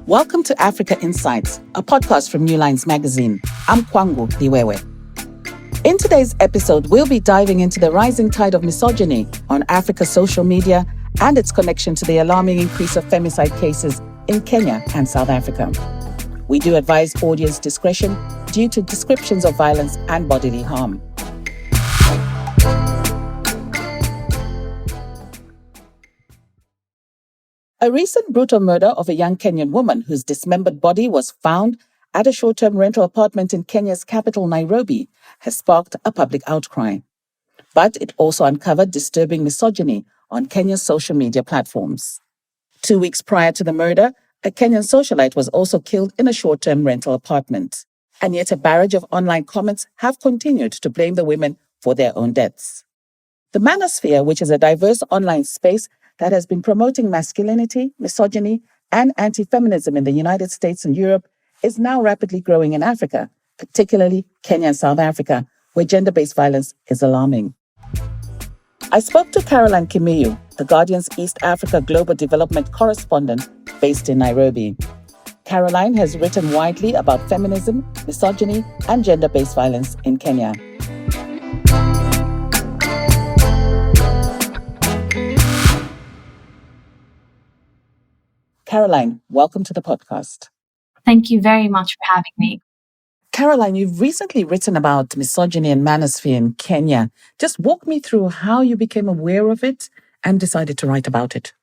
Welcome to Africa Insights, a podcast from New Lines magazine. I'm Kwangu Liwewe. In today's episode, we'll be diving into the rising tide of misogyny on Africa's social media and its connection to the alarming increase of femicide cases in Kenya and South Africa. We do advise audience discretion due to descriptions of violence and bodily harm. A recent brutal murder of a young Kenyan woman whose dismembered body was found at a short-term rental apartment in Kenya's capital, Nairobi, has sparked a public outcry. But it also uncovered disturbing misogyny on Kenya's social media platforms. 2 weeks prior to the murder, a Kenyan socialite was also killed in a short-term rental apartment. And yet a barrage of online comments have continued to blame the women for their own deaths. The manosphere, which is a diverse online space that has been promoting masculinity, misogyny, and anti-feminism in the United States and Europe, is now rapidly growing in Africa, particularly Kenya and South Africa, where gender-based violence is alarming. I spoke to Caroline Kimeu, the Guardian's East Africa Global Development correspondent based in Nairobi. Caroline has written widely about feminism, misogyny, and gender-based violence in Kenya. Caroline, welcome to the podcast. Thank you very much for having me. Caroline, you've recently written about misogyny and manosphere in Kenya. Just walk me through how you became aware of it and decided to write about it.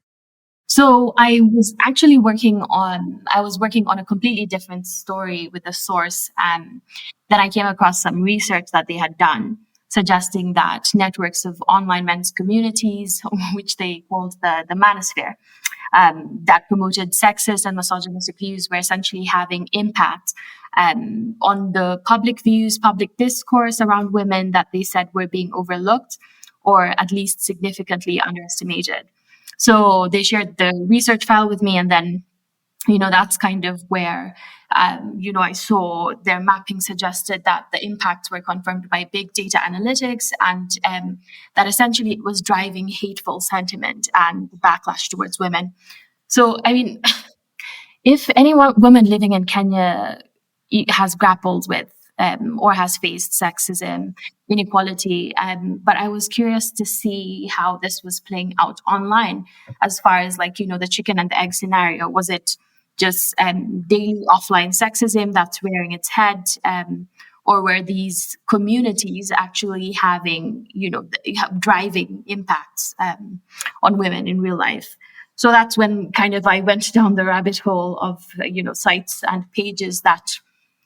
So I was actually working on a completely different story with a source. Then I came across some research that they had done suggesting that networks of online men's communities, which they called the manosphere, that promoted sexist and misogynistic views were essentially having impact on the public views, public discourse around women that they said were being overlooked or at least significantly underestimated. So they shared the research file with me, and then, that's kind of where, I saw their mapping suggested that the impacts were confirmed by big data analytics, and that essentially it was driving hateful sentiment and backlash towards women. So, if any woman living in Kenya has grappled with or has faced sexism, inequality, but I was curious to see how this was playing out online as far as the chicken and the egg scenario. Was it just daily offline sexism that's rearing its head, or were these communities actually having, driving impacts on women in real life? So that's when kind of I went down the rabbit hole of, sites and pages that,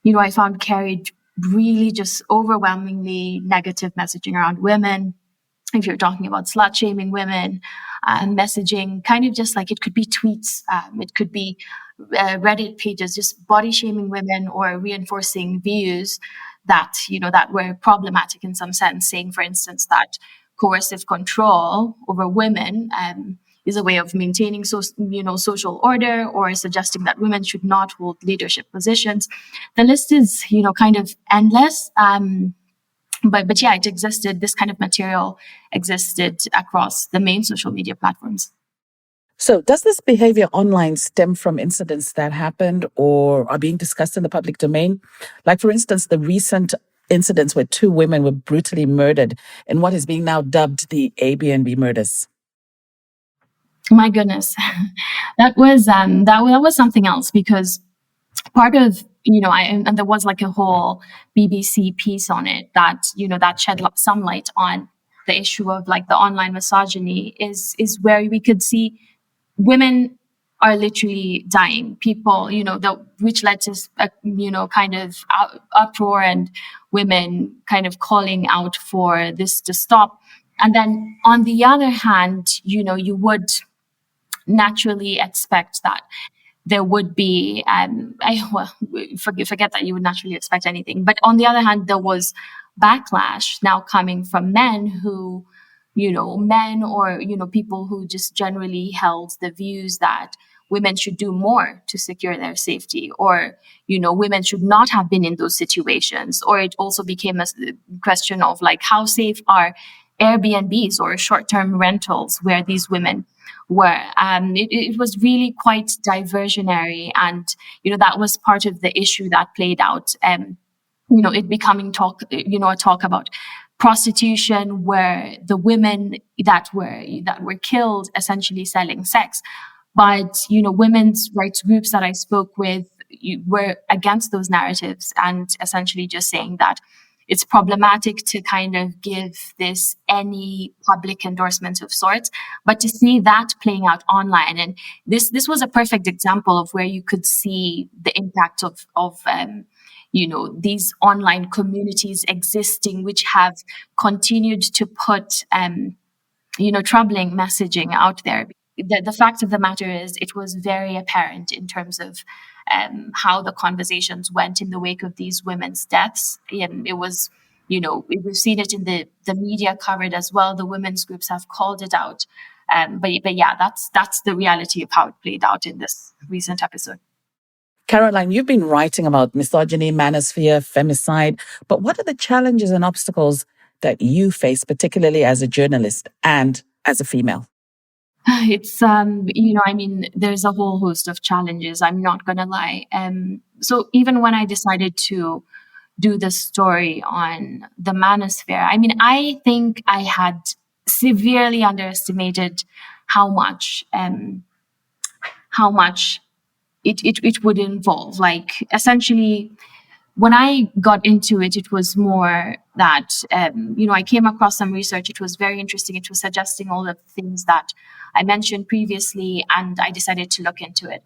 I found carried really just overwhelmingly negative messaging around women. If you're talking about slut shaming women, messaging, kind of just like it could be tweets, it could be Reddit pages, just body shaming women or reinforcing views that, that were problematic in some sense, saying, for instance, that coercive control over women is a way of maintaining social order, or suggesting that women should not hold leadership positions. The list is, kind of endless. But yeah, it existed. This kind of material existed across the main social media platforms. So does this behavior online stem from incidents that happened or are being discussed in the public domain? Like, for instance, the recent incidents where 2 women were brutally murdered in what is being now dubbed the Airbnb murders. My goodness, that was something else, because part of, and there was like a whole BBC piece on it that, that shed some light on the issue of like the online misogyny is where we could see women are literally dying. People, which led to, kind of uproar and women kind of calling out for this to stop. And then on the other hand, you would naturally expect that there would be, forget that you would naturally expect anything. But on the other hand, there was backlash now coming from men who, men or, people who just generally held the views that women should do more to secure their safety, or, women should not have been in those situations. Or it also became a question of like, how safe are Airbnbs or short-term rentals where these women were. It was really quite diversionary, and that was part of the issue that played out. It becoming a talk about prostitution, where the women that were killed essentially selling sex. But women's rights groups that I spoke with were against those narratives, and essentially just saying that it's problematic to kind of give this any public endorsement of sorts, but to see that playing out online. And this was a perfect example of where you could see the impact of these online communities existing, which have continued to put troubling messaging out there. The fact of the matter is, it was very apparent in terms of how the conversations went in the wake of these women's deaths. And it was, we've seen it in the media covered as well. The women's groups have called it out. But yeah, that's the reality of how it played out in this recent episode. Caroline, you've been writing about misogyny, manosphere, femicide, but what are the challenges and obstacles that you face, particularly as a journalist and as a female? It's, there's a whole host of challenges. I'm not going to lie. So even when I decided to do the story on the manosphere, I think I had severely underestimated how much it would involve. Like, essentially, when I got into it, it was more that, I came across some research. It was very interesting. It was suggesting all the things that I mentioned previously, and I decided to look into it.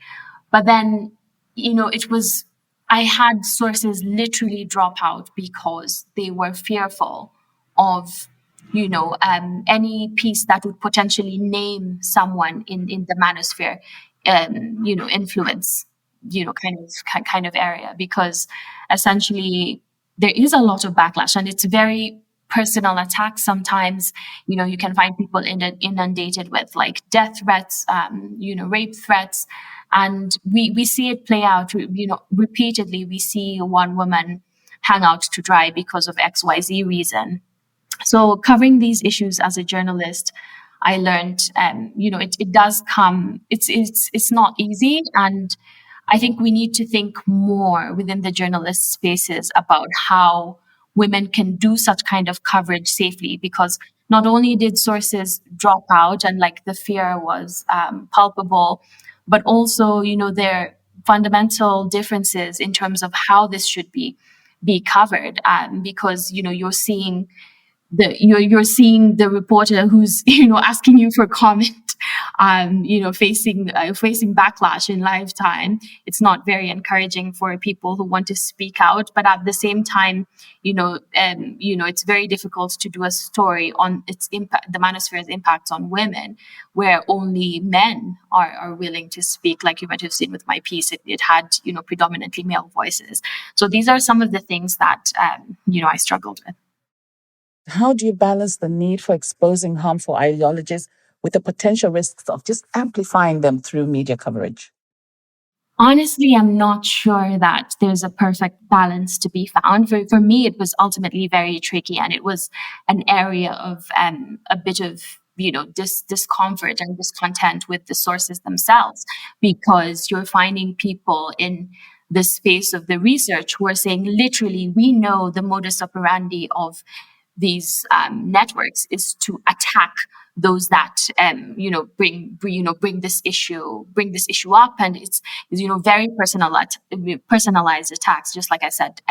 But then, I had sources literally drop out because they were fearful of, any piece that would potentially name someone in the manosphere, influence, kind of area, because essentially there is a lot of backlash, and it's very personal attacks. Sometimes, you can find people inundated with like death threats, rape threats, and we see it play out, repeatedly. We see one woman hang out to dry because of XYZ reason. So covering these issues as a journalist, I learned, it does come, it's not easy. And I think we need to think more within the journalist spaces about how women can do such kind of coverage safely, because not only did sources drop out and like the fear was palpable, but also, there are fundamental differences in terms of how this should be covered, because, you're seeing you're seeing the reporter who's asking you for comment, facing backlash in live time. It's not very encouraging for people who want to speak out, but at the same time, it's very difficult to do a story on its impact, the manosphere's impacts on women, where only men are willing to speak. Like you might have seen with my piece, it had predominantly male voices. So these are some of the things that I struggled with. How do you balance the need for exposing harmful ideologies with the potential risks of just amplifying them through media coverage? Honestly, I'm not sure that there's a perfect balance to be found. For me, it was ultimately very tricky, and it was an area of a bit of discomfort and discontent with the sources themselves, because you're finding people in the space of the research who are saying, literally, we know the modus operandi of these networks is to attack those that bring this issue up, and it's very personalized attacks, just like I said.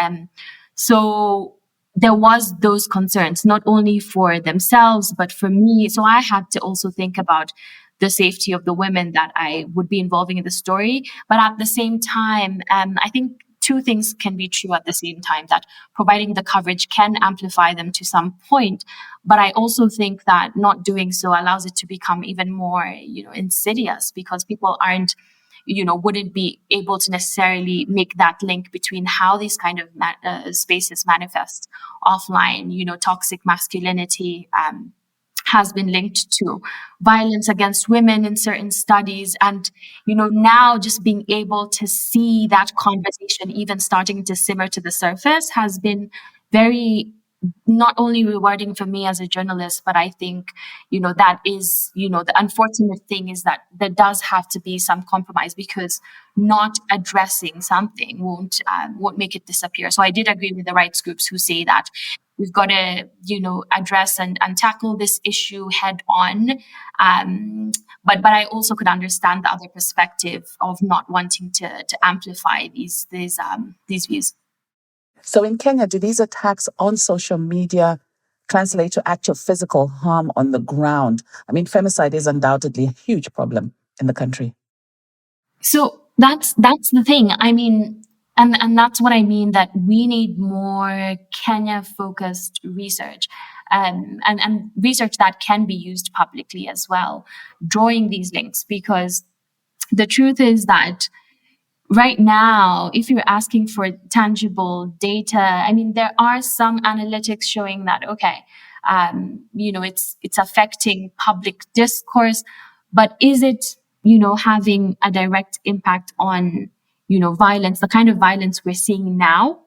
So there was those concerns, not only for themselves but for me. So I had to also think about the safety of the women that I would be involving in the story, but at the same time, I think two things can be true at the same time, that providing the coverage can amplify them to some point. But I also think that not doing so allows it to become even more, insidious, because people wouldn't be able to necessarily make that link between how these kind of spaces manifest offline. Toxic masculinity has been linked to violence against women in certain studies. And, now just being able to see that conversation even starting to simmer to the surface has been very not only rewarding for me as a journalist, but I think, that is, the unfortunate thing is that there does have to be some compromise, because not addressing something won't make it disappear. So I did agree with the rights groups who say that we've got to, address and tackle this issue head on. But I also could understand the other perspective of not wanting to amplify these views. So in Kenya, do these attacks on social media translate to actual physical harm on the ground? I mean, femicide is undoubtedly a huge problem in the country. So that's the thing. I mean, and that's what I mean, that we need more Kenya-focused research, and research that can be used publicly as well, drawing these links, because the truth is that right now, if you're asking for tangible data, I mean, there are some analytics showing that, okay, it's affecting public discourse, but is it, having a direct impact on, violence, the kind of violence we're seeing now?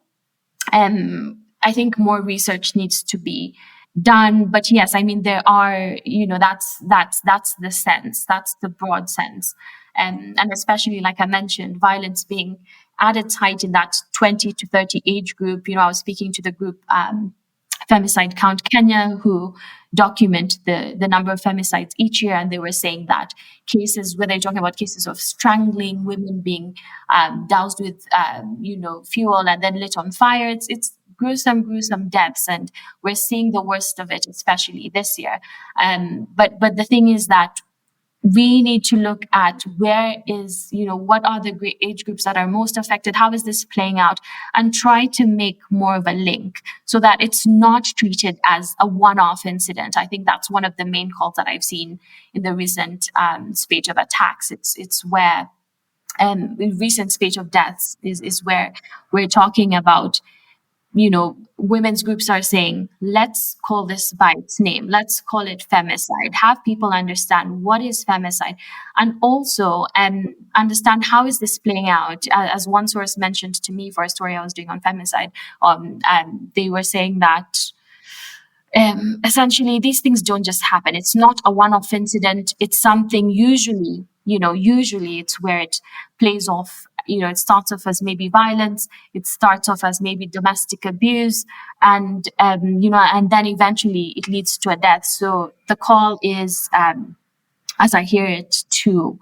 I think more research needs to be done. But yes, I mean, there are, that's the sense, that's the broad sense. And especially, like I mentioned, violence being at its height in that 20 to 30 age group. I was speaking to the group Femicide Count Kenya, who document the number of femicides each year, and they were saying that cases where they're talking about cases of strangling, women being doused with fuel and then lit on fire. It's gruesome deaths, and we're seeing the worst of it, especially this year. But the thing is that we need to look at where is, what are the age groups that are most affected? How is this playing out? And try to make more of a link so that it's not treated as a one-off incident. I think that's one of the main calls that I've seen in the recent spate of attacks. It's where the recent spate of deaths is where we're talking about, women's groups are saying, let's call this by its name. Let's call it femicide. Have people understand what is femicide, and also understand how is this playing out. As one source mentioned to me for a story I was doing on femicide, they were saying that essentially these things don't just happen. It's not a one-off incident. It's something usually it's where it plays off. It starts off as maybe violence. It starts off as maybe domestic abuse, and and then eventually it leads to a death. So the call is, as I hear it, to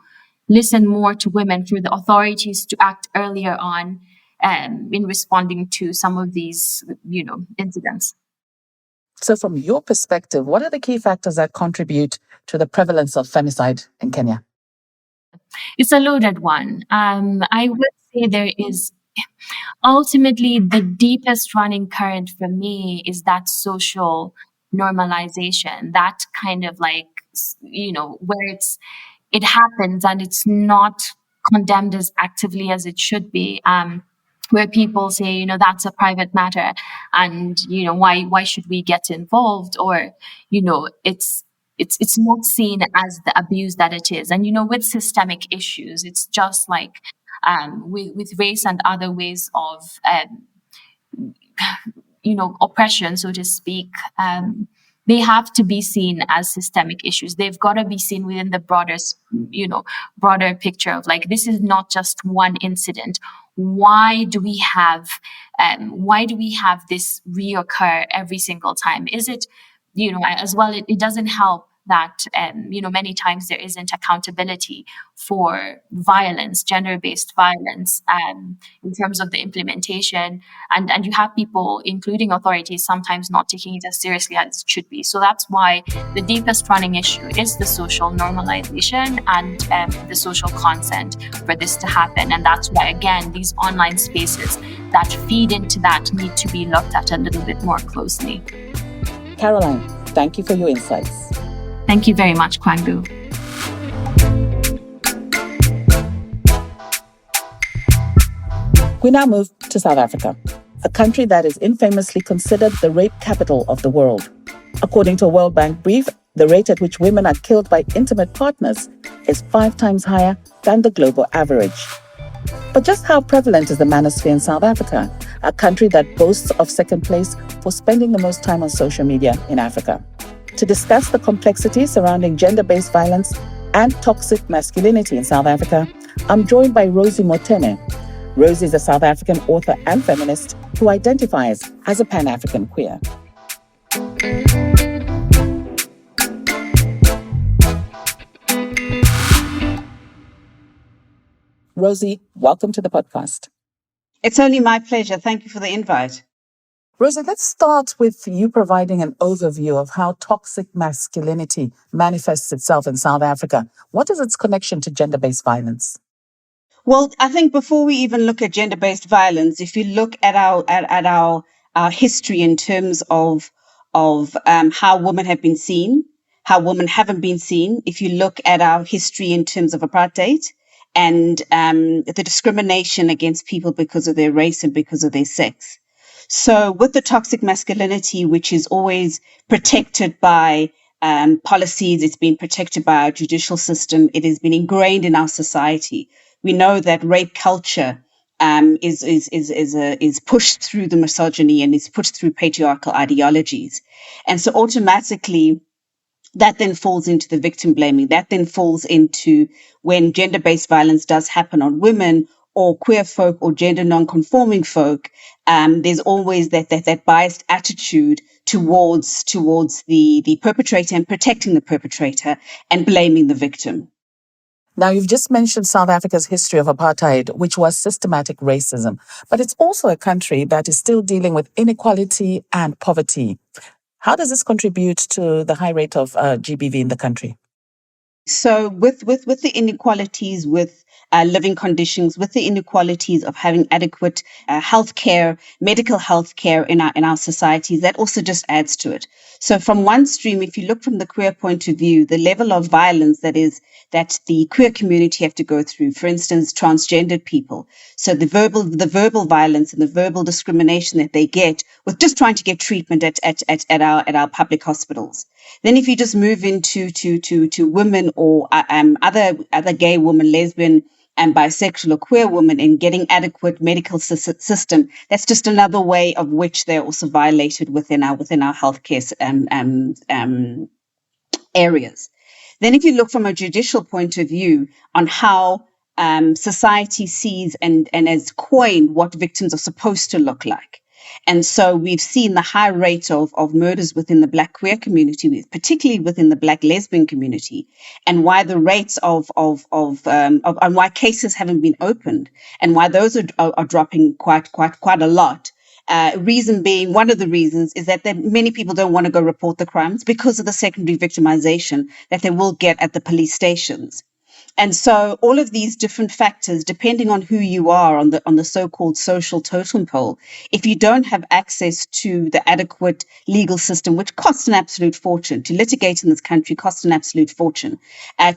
listen more to women, for the authorities to act earlier on in responding to some of these, incidents. So from your perspective, what are the key factors that contribute to the prevalence of femicide in Kenya? It's a loaded one. I would say there is ultimately the deepest running current for me is that social normalization, that kind of like, where it happens and it's not condemned as actively as it should be. Where people say, that's a private matter, and why should we get involved? Or it's not seen as the abuse that it is. And with systemic issues, it's just like with race and other ways of oppression, so to speak. They have to be seen as systemic issues. They've got to be seen within the broader picture of like, this is not just one incident. Why do we have this reoccur every single time? Is it, as well, it doesn't help that, many times there isn't accountability for violence, gender-based violence, in terms of the implementation. And you have people, including authorities, sometimes not taking it as seriously as it should be. So that's why the deepest running issue is the social normalization and the social consent for this to happen. And that's why, again, these online spaces that feed into that need to be looked at a little bit more closely. Caroline, thank you for your insights. Thank you very much, Kwangu. We now move to South Africa, a country that is infamously considered the rape capital of the world. According to a World Bank brief, the rate at which women are killed by intimate partners is 5 times higher than the global average. But just how prevalent is the manosphere in South Africa, a country that boasts of second place for spending the most time on social media in Africa? To discuss the complexities surrounding gender-based violence and toxic masculinity in South Africa, I'm joined by Rosie Motene. Rosie is a South African author and feminist who identifies as a Pan-African queer. Rosie, welcome to the podcast. It's only my pleasure. Thank you for the invite. Rosie, let's start with you providing an overview of how toxic masculinity manifests itself in South Africa. What is its connection to gender-based violence? Well, I think before we even look at gender-based violence, if you look at our history in terms of how women have been seen, how women haven't been seen, if you look at our history in terms of apartheid and the discrimination against people because of their race and because of their sex. So with the toxic masculinity, which is always protected by policies, it's been protected by our judicial system, it has been ingrained in our society. We know that rape culture is pushed through the misogyny and is pushed through patriarchal ideologies. And so automatically, that then falls into the victim blaming. That then falls into when gender-based violence does happen on women or queer folk or gender non-conforming folk, there's always that biased attitude towards the perpetrator and protecting the perpetrator and blaming the victim. Now, you've just mentioned South Africa's history of apartheid, which was systematic racism, but it's also a country that is still dealing with inequality and poverty. How does this contribute to the high rate of GBV in the country? So with the inequalities, with living conditions, with the inequalities of having adequate healthcare, medical healthcare in our societies, that also just adds to it. So from one stream, if you look from the queer point of view, the level of violence that the queer community have to go through, for instance, transgendered people. So the verbal violence and the verbal discrimination that they get with just trying to get treatment at our public hospitals. Then if you just move into to women or other gay women, lesbian and bisexual or queer women in getting adequate medical system, that's just another way of which they're also violated within our healthcare areas. Then if you look from a judicial point of view on how society sees and has coined what victims are supposed to look like. And so we've seen the high rate of murders within the Black queer community, particularly within the Black lesbian community, and why the rates of and why cases haven't been opened, and why those are dropping quite a lot. Reason being, one of the reasons is that many people don't want to go report the crimes because of the secondary victimization that they will get at the police stations. And so all of these different factors, depending on who you are on the so-called social totem pole, if you don't have access to the adequate legal system, which costs an absolute fortune, to litigate in this country costs an absolute fortune,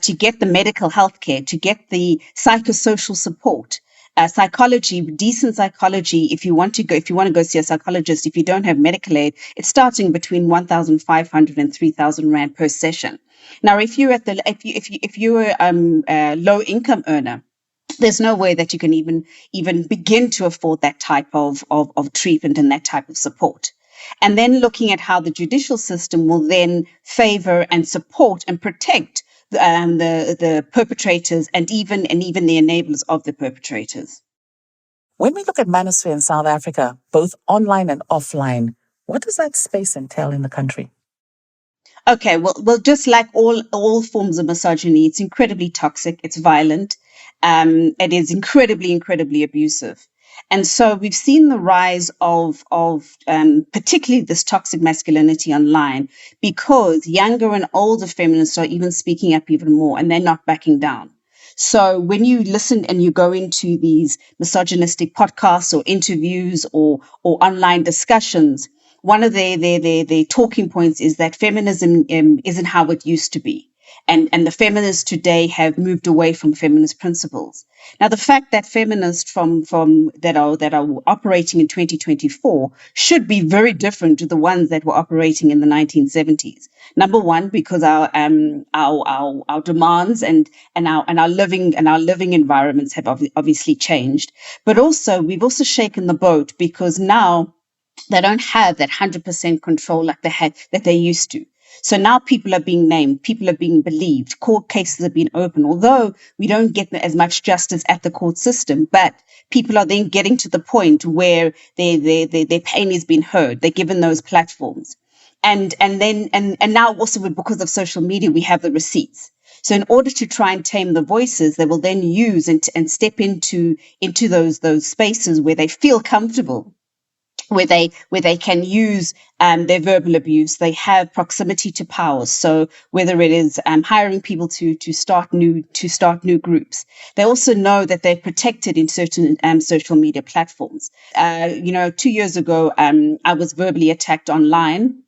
to get the medical health care, to get the psychosocial support, psychology, decent psychology, if you want to go see a psychologist, if you don't have medical aid, it's starting between 1,500 and 3,000 Rand per session. Now, if you're a low income earner, there's no way that you can even begin to afford that type of treatment and that type of support. And then looking at how the judicial system will then favor and support and protect the perpetrators and even the enablers of the perpetrators. When we look at manosphere in South Africa, both online and offline, what does that space entail in the country? Okay, well, just like all forms of misogyny, it's incredibly toxic. It's violent. It is incredibly abusive. And so we've seen the rise of particularly this toxic masculinity online because younger and older feminists are even speaking up even more, and they're not backing down. So when you listen and you go into these misogynistic podcasts or interviews or online discussions, one of their talking points is that feminism isn't how it used to be. And the feminists today have moved away from feminist principles. Now, the fact that feminists from that are operating in 2024 should be very different to the ones that were operating in the 1970s. Number one, because our demands and our living environments have obviously changed, but also we've also shaken the boat because now they don't have that 100% control like that they used to. So now people are being named, people are being believed, court cases are being opened, although we don't get as much justice at the court system, but people are then getting to the point where their pain is being heard. They're given those platforms. And now also because of social media, we have the receipts. So in order to try and tame the voices, they will then use and step into those spaces where they feel comfortable, where they can use their verbal abuse. They have proximity to power. So whether it is hiring people to start new groups, they also know that they're protected in certain social media platforms. 2 years ago, I was verbally attacked online.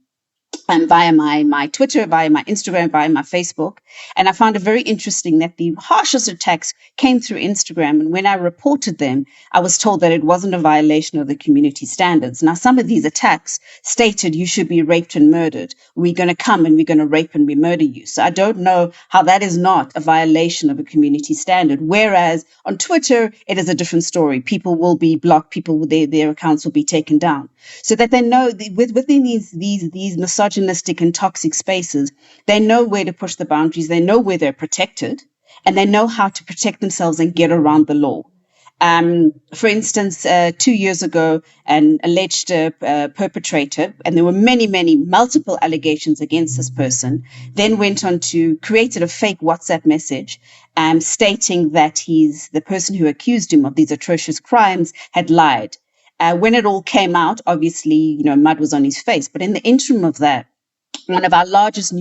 Via my Twitter, via my Instagram, via my Facebook. And I found it very interesting that the harshest attacks came through Instagram. And when I reported them, I was told that it wasn't a violation of the community standards. Now, some of these attacks stated you should be raped and murdered. We're going to come and we're going to rape and we murder you. So I don't know how that is not a violation of a community standard. Whereas on Twitter, it is a different story. People will be blocked. Their accounts will be taken down. So that they know within these misogynistic and toxic spaces, they know where to push the boundaries, they know where they're protected, and they know how to protect themselves and get around the law. For instance, 2 years ago, an alleged perpetrator, and there were multiple allegations against this person, then went on to created a fake WhatsApp message stating that the person who accused him of these atrocious crimes had lied. When it all came out, obviously, mud was on his face. But in the interim of that, one of our largest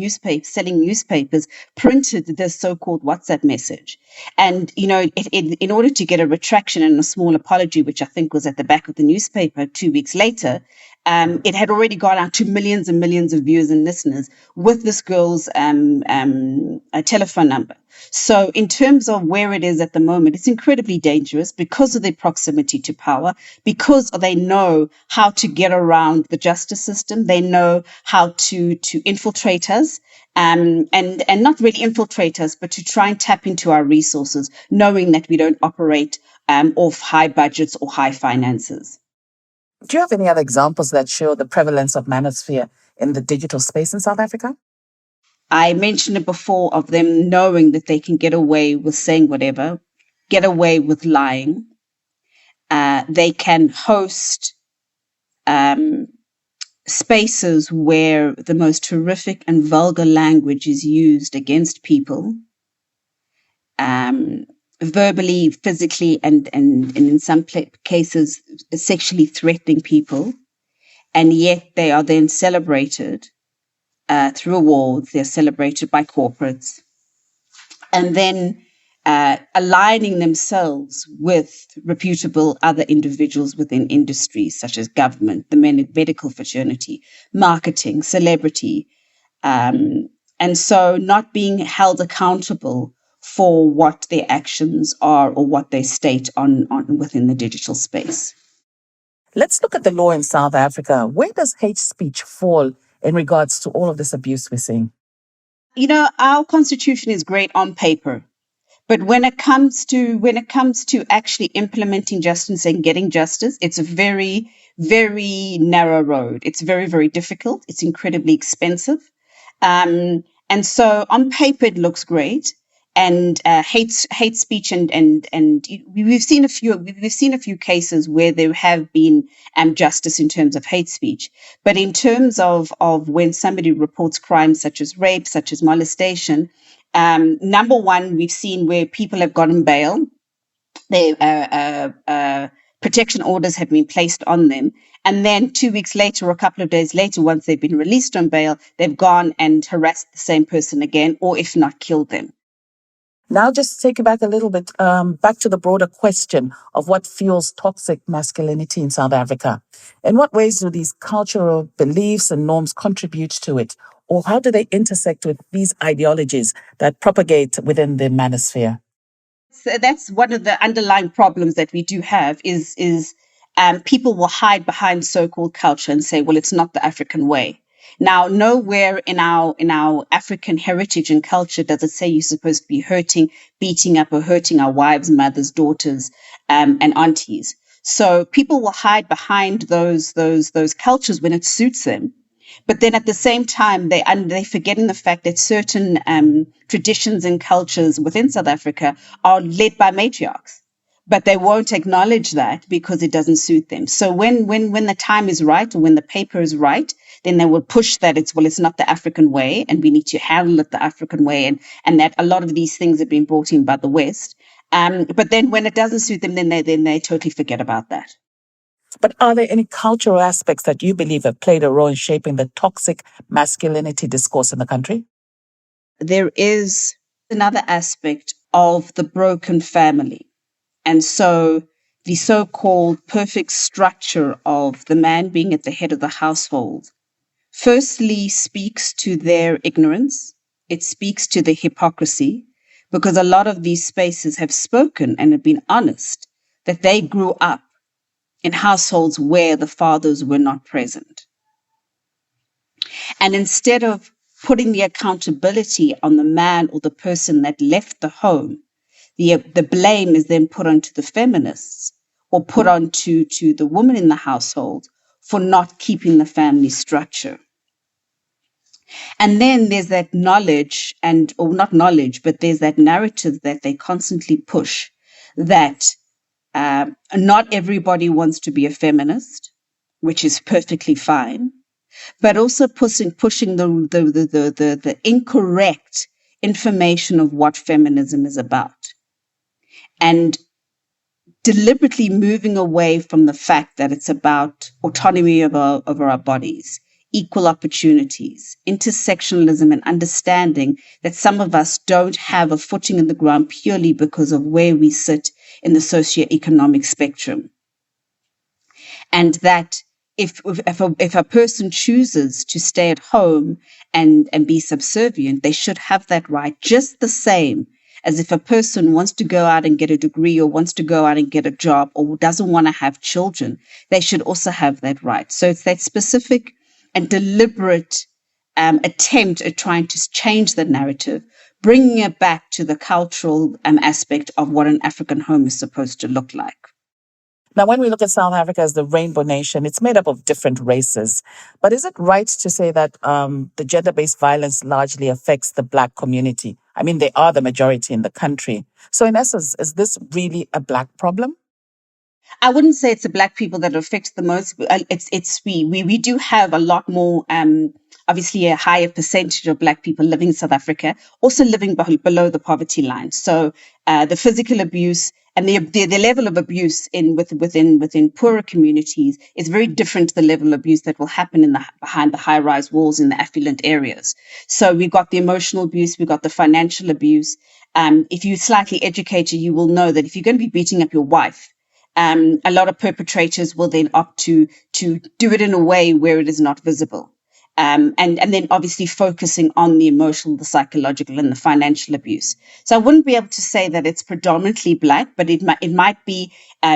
selling newspapers printed this so-called WhatsApp message. And, in order to get a retraction and a small apology, which I think was at the back of the newspaper 2 weeks later, it had already gone out to millions and millions of viewers and listeners with this girl's telephone number. So in terms of where it is at the moment, it's incredibly dangerous because of their proximity to power, because they know how to get around the justice system. They know how to infiltrate us and not really infiltrate us, but to try and tap into our resources, knowing that we don't operate off high budgets or high finances. Do you have any other examples that show the prevalence of manosphere in the digital space in South Africa? I mentioned it before of them knowing that they can get away with saying whatever, get away with lying. They can host spaces where the most horrific and vulgar language is used against people, verbally, physically, and in some cases, sexually threatening people. And yet they are then celebrated through awards. They're celebrated by corporates. And then aligning themselves with reputable other individuals within industries such as government, the medical fraternity, marketing, celebrity. And so not being held accountable for what their actions are or what they state on within the digital space. Let's look at the law in South Africa. Where does hate speech fall in regards to all of this abuse we're seeing? Our constitution is great on paper, but when it comes to actually implementing justice and getting justice, it's a very, very narrow road. It's very, very difficult. It's incredibly expensive. And so on paper, it looks great. And hate speech and we've seen a few cases where there have been justice in terms of hate speech, but in terms of when somebody reports crimes such as rape, such as molestation, number one, we've seen where people have gotten bail, protection orders have been placed on them, and then 2 weeks later or a couple of days later, once they've been released on bail, they've gone and harassed the same person again, or if not, killed them. Now, just take it back a little bit, back to the broader question of what fuels toxic masculinity in South Africa. In what ways do these cultural beliefs and norms contribute to it? Or how do they intersect with these ideologies that propagate within the manosphere? So that's one of the underlying problems that we do have is people will hide behind so-called culture and say, well, it's not the African way. Now, nowhere in our African heritage and culture does it say you're supposed to be hurting, beating up, or hurting our wives, mothers, daughters, and aunties. So people will hide behind those cultures when it suits them. But then at the same time, they forgetting the fact that certain traditions and cultures within South Africa are led by matriarchs, but they won't acknowledge that because it doesn't suit them. So when the time is right, or when the paper is right, then they will push that it's not the African way, and we need to handle it the African way, and that a lot of these things have been brought in by the West. But then when it doesn't suit them, then they totally forget about that. But are there any cultural aspects that you believe have played a role in shaping the toxic masculinity discourse in the country? There is another aspect of the broken family. And so the so-called perfect structure of the man being at the head of the household, firstly, speaks to their ignorance. It speaks to the hypocrisy, because a lot of these spaces have spoken and have been honest that they grew up in households where the fathers were not present. And instead of putting the accountability on the man or the person that left the home, the blame is then put onto the feminists, or put onto the woman in the household for not keeping the family structure. And then there's that knowledge, or not knowledge, but there's that narrative that they constantly push, that not everybody wants to be a feminist, which is perfectly fine, but also pushing the incorrect information of what feminism is about, and deliberately moving away from the fact that it's about autonomy over our bodies, equal opportunities, intersectionalism, and understanding that some of us don't have a footing in the ground purely because of where we sit in the socioeconomic spectrum. And that if a person chooses to stay at home and be subservient, they should have that right, just the same as if a person wants to go out and get a degree, or wants to go out and get a job, or doesn't want to have children, they should also have that right. So it's that specific and deliberate attempt at trying to change the narrative, bringing it back to the cultural aspect of what an African home is supposed to look like. Now, when we look at South Africa as the rainbow nation, it's made up of different races. But is it right to say that the gender-based violence largely affects the Black community? I mean, they are the majority in the country. So in essence, is this really a Black problem? I wouldn't say it's the Black people that affects the most. It's we do have a lot more, obviously a higher percentage of Black people living in South Africa, also living below the poverty line. So the physical abuse and the level of abuse within poorer communities is very different to the level of abuse that will happen behind the high-rise walls in the affluent areas. So we've got the emotional abuse, we've got the financial abuse. If you're slightly educated, you will know that if you're going to be beating up your wife, a lot of perpetrators will then opt to do it in a way where it is not visible. And then obviously focusing on the emotional, the psychological, and the financial abuse. So I wouldn't be able to say that it's predominantly Black, but it might be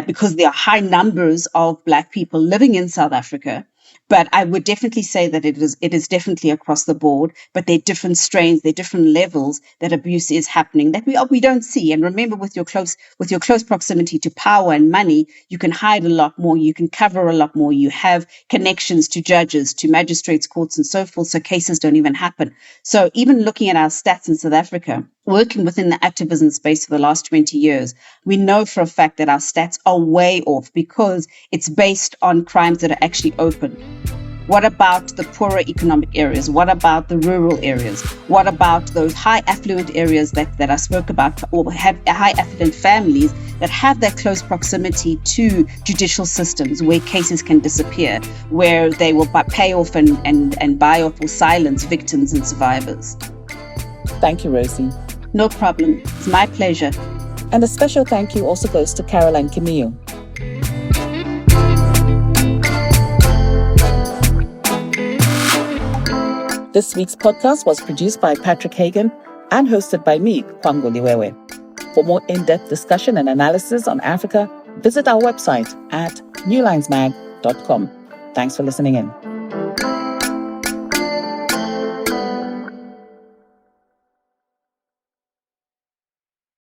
because there are high numbers of Black people living in South Africa. But I would definitely say that it is definitely across the board, but there are different strains, there are different levels that abuse is happening that we don't see. And remember, with your close proximity to power and money, you can hide a lot more, you can cover a lot more, you have connections to judges, to magistrates, courts, and so forth, so cases don't even happen. So even looking at our stats in South Africa, working within the activism space for the last 20 years, we know for a fact that our stats are way off because it's based on crimes that are actually open. What about the poorer economic areas? What about the rural areas? What about those high affluent areas that I spoke about, or have high affluent families that have that close proximity to judicial systems where cases can disappear, where they will pay off and buy off or silence victims and survivors? Thank you, Rosie. No problem. It's my pleasure. And a special thank you also goes to Caroline Kimeu. This week's podcast was produced by Patrick Hagan and hosted by me, Kwangu Liwewe. For more in-depth discussion and analysis on Africa, visit our website at newlinesmag.com. Thanks for listening in.